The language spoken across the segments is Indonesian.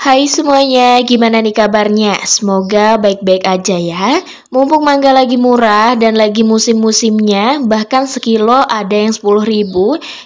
Hai semuanya, gimana nih kabarnya? Semoga baik-baik aja ya. Mumpung mangga lagi murah dan lagi musim-musimnya, bahkan sekilo ada yang 10.000.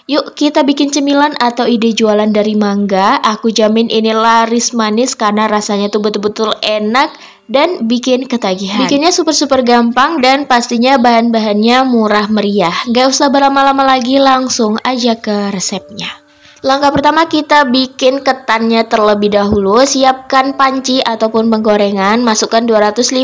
Yuk kita bikin cemilan atau ide jualan dari mangga. Aku jamin ini laris manis karena rasanya tuh betul-betul enak dan bikin ketagihan. Bikinnya super-super gampang dan pastinya bahan-bahannya murah meriah. Gak usah berlama-lama lagi, langsung aja ke resepnya. Langkah pertama kita bikin ketannya terlebih dahulu. Siapkan panci ataupun penggorengan. Masukkan 250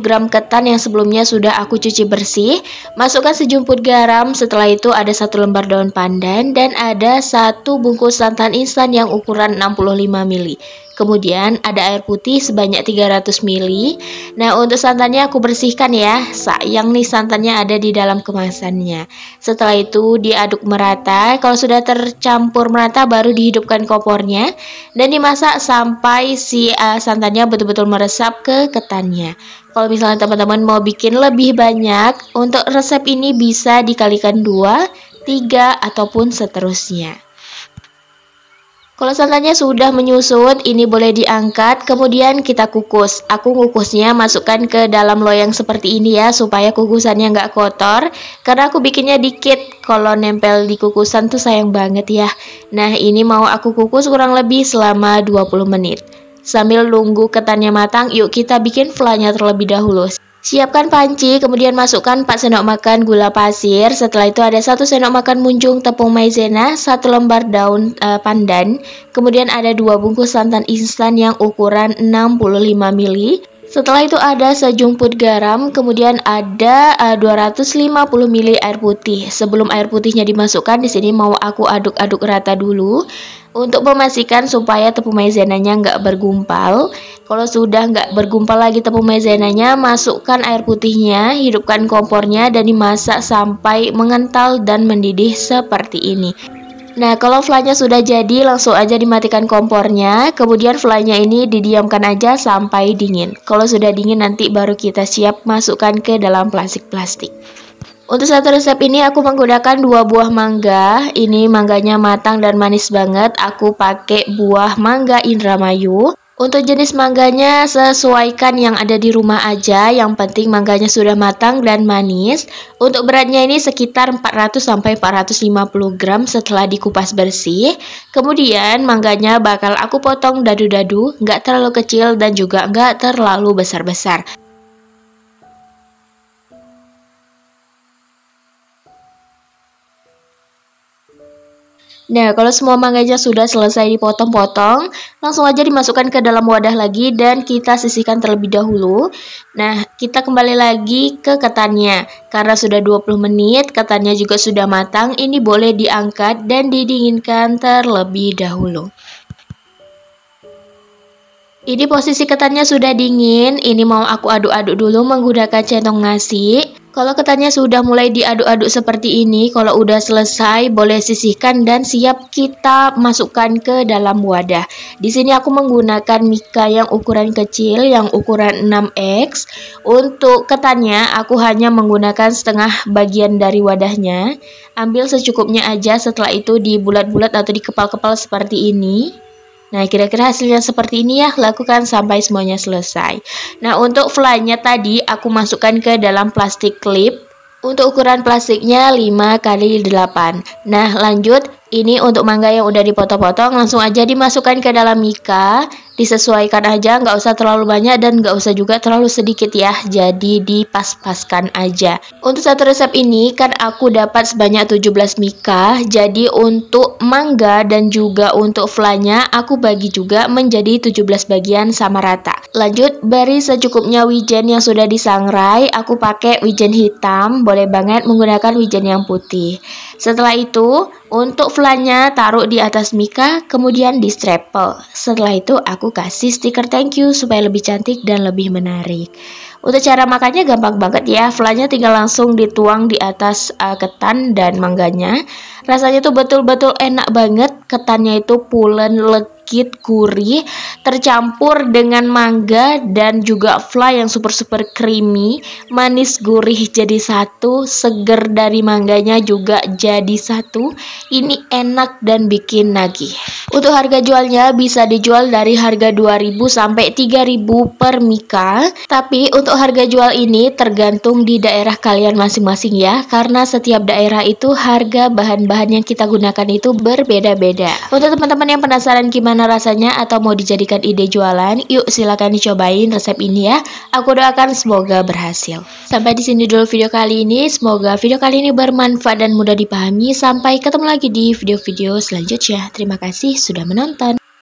gram ketan yang sebelumnya sudah aku cuci bersih. Masukkan sejumput garam. Setelah itu ada 1 lembar daun pandan dan ada 1 bungkus santan instan yang ukuran 65 ml. Kemudian ada air putih sebanyak 300 ml. Nah, untuk santannya aku bersihkan ya. Sayang nih santannya ada di dalam kemasannya. Setelah itu diaduk merata. Kalau sudah tercampur merata baru dihidupkan kompornya dan dimasak sampai si santannya betul-betul meresap ke ketannya. Kalau misalnya teman-teman mau bikin lebih banyak, untuk resep ini bisa dikalikan 2, 3 ataupun seterusnya. Kalau santannya sudah menyusut, ini boleh diangkat, kemudian kita kukus. Aku kukusnya masukkan ke dalam loyang seperti ini ya, supaya kukusannya nggak kotor. Karena aku bikinnya dikit, kalau nempel di kukusan tuh sayang banget ya. Nah, ini mau aku kukus kurang lebih selama 20 menit. Sambil nunggu ketannya matang, yuk kita bikin flanya terlebih dahulu. Siapkan panci, kemudian masukkan 4 sendok makan gula pasir. Setelah itu ada 1 sendok makan munjung tepung maizena, 1 lembar daun pandan. Kemudian ada 2 bungkus santan instan yang ukuran 65 ml. Setelah itu ada sejumput garam, kemudian ada 250 ml air putih. Sebelum air putihnya dimasukkan, di sini mau aku aduk-aduk rata dulu untuk memastikan supaya tepung maizenanya nggak bergumpal. Kalau sudah nggak bergumpal lagi tepung maizenanya, masukkan air putihnya, hidupkan kompornya dan dimasak sampai mengental dan mendidih seperti ini. Nah, kalau flanya sudah jadi, langsung aja dimatikan kompornya. Kemudian flanya ini didiamkan aja sampai dingin. Kalau sudah dingin, nanti baru kita siap masukkan ke dalam plastik-plastik. Untuk satu resep ini aku menggunakan 2 buah mangga. Ini mangganya matang dan manis banget. Aku pakai buah mangga Indramayu. Untuk jenis mangganya sesuaikan yang ada di rumah aja. Yang penting mangganya sudah matang dan manis. Untuk beratnya ini sekitar 400-450 gram setelah dikupas bersih. Kemudian mangganya bakal aku potong dadu-dadu, nggak terlalu kecil dan juga nggak terlalu besar-besar. Nah, kalau semua mangganya sudah selesai dipotong-potong, langsung aja dimasukkan ke dalam wadah lagi dan kita sisihkan terlebih dahulu. Nah, kita kembali lagi ke ketannya. Karena sudah 20 menit, ketannya juga sudah matang, ini boleh diangkat dan didinginkan terlebih dahulu. Ini posisi ketannya sudah dingin, ini mau aku aduk-aduk dulu menggunakan centong nasi. Kalau ketannya sudah mulai diaduk-aduk seperti ini, kalau udah selesai boleh sisihkan dan siap kita masukkan ke dalam wadah. Di sini aku menggunakan mika yang ukuran kecil, yang ukuran 6X. Untuk ketannya aku hanya menggunakan setengah bagian dari wadahnya. Ambil secukupnya aja, setelah itu dibulat-bulat atau dikepal-kepal seperti ini. Nah, kira-kira hasilnya seperti ini ya, lakukan sampai semuanya selesai. Nah, untuk flanya tadi aku masukkan ke dalam plastik klip. Untuk ukuran plastiknya 5x8. Nah, lanjut. Ini untuk mangga yang udah dipotong-potong, langsung aja dimasukkan ke dalam mika. Disesuaikan aja, nggak usah terlalu banyak dan nggak usah juga terlalu sedikit ya. Jadi dipas-paskan aja. Untuk satu resep ini kan aku dapat sebanyak 17 mika. Jadi untuk mangga dan juga untuk flanya aku bagi juga menjadi 17 bagian sama rata. Lanjut, beri secukupnya wijen yang sudah disangrai. Aku pakai wijen hitam, boleh banget menggunakan wijen yang putih. Setelah itu, untuk flanya taruh di atas mika, kemudian di staple. Setelah itu aku kasih stiker thank you supaya lebih cantik dan lebih menarik. Untuk cara makannya gampang banget ya, flanya tinggal langsung dituang di atas ketan dan mangganya. Rasanya tuh betul-betul enak banget, ketannya itu pulen, sedikit gurih tercampur dengan mangga dan juga flan yang super creamy, manis gurih jadi satu, seger dari mangganya juga jadi satu. Ini enak dan bikin nagih. Untuk harga jualnya bisa dijual dari harga 2.000 sampai 3.000 per mika. Tapi untuk harga jual ini tergantung di daerah kalian masing-masing ya, karena setiap daerah itu harga bahan-bahan yang kita gunakan itu berbeda-beda. Untuk teman-teman yang penasaran gimana rasanya atau mau dijadikan ide jualan, yuk silakan dicobain resep ini ya. Aku doakan semoga berhasil. Sampai di sini dulu video kali ini. Semoga video kali ini bermanfaat dan mudah dipahami. Sampai ketemu lagi di video-video selanjutnya. Terima kasih sudah menonton.